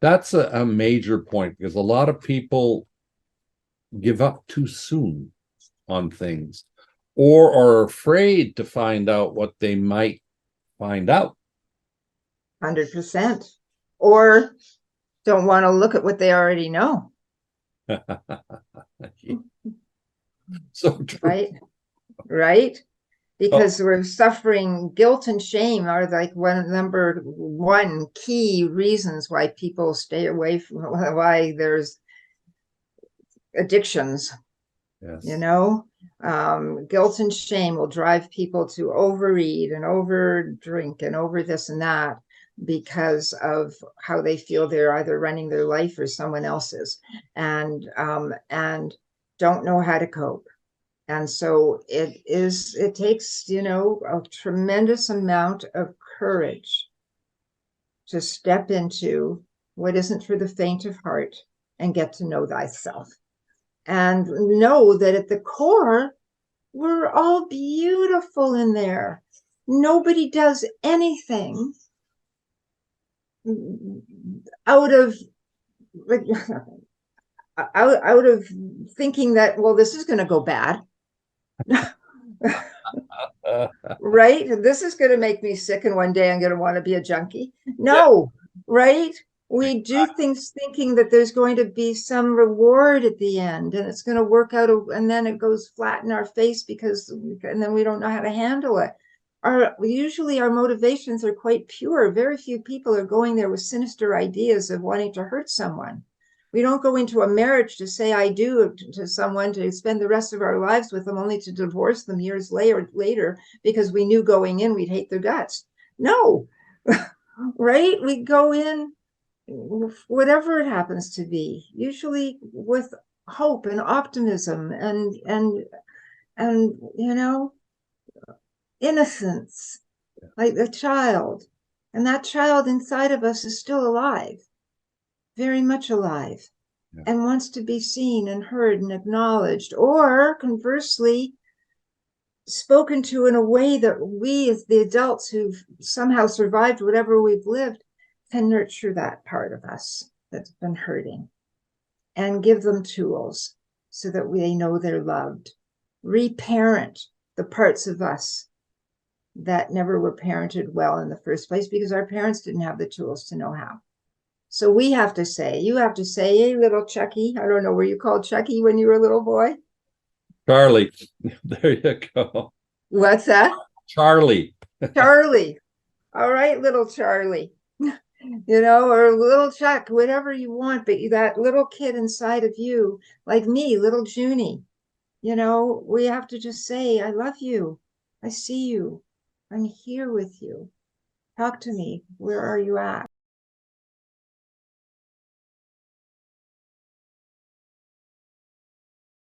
That's a major point because a lot of people give up too soon on things or are afraid to find out what they might find out. 100%. Or don't want to look at what they already know. So true. Right? Right? Oh, Because we're suffering. Guilt and shame are like number one key reasons why people stay away from, why there's addictions. You yes. know, guilt and shame will drive people to overeat and over drink and over this and that because of how they feel they're either running their life or someone else's, and don't know how to cope. And so it takes, a tremendous amount of courage to step into what isn't for the faint of heart and get to know thyself and know that at the core, we're all beautiful in there. Nobody does anything out of like out of thinking that, well, this is going to go bad. Right? This is going to make me sick, and one day I'm going to want to be a junkie. Yeah. No, right? We do things thinking that there's going to be some reward at the end and it's going to work out, and then it goes flat in our face and then we don't know how to handle it. Usually our motivations are quite pure. Very few people are going there with sinister ideas of wanting to hurt someone. We don't go into a marriage to say I do to someone to spend the rest of our lives with them only to divorce them years later because we knew going in we'd hate their guts. No, right? We go in, whatever it happens to be, usually with hope and optimism and innocence, like a child. And that child inside of us is still alive, very much alive, Yeah. and wants to be seen and heard and acknowledged, or conversely, spoken to in a way that we, as the adults who've somehow survived whatever we've lived, can nurture that part of us that's been hurting and give them tools so that they know they're loved. Reparent the parts of us that never were parented well in the first place because our parents didn't have the tools to know how. So we have to say, you have to say, hey, little Chucky. I don't know, were you called Chucky when you were a little boy? Charlie. There you go. What's that? Charlie. Charlie. All right, little Charlie. Or little Chuck, whatever you want, but that little kid inside of you, like me, little Junie, we have to just say, I love you. I see you. I'm here with you. Talk to me. Where are you at?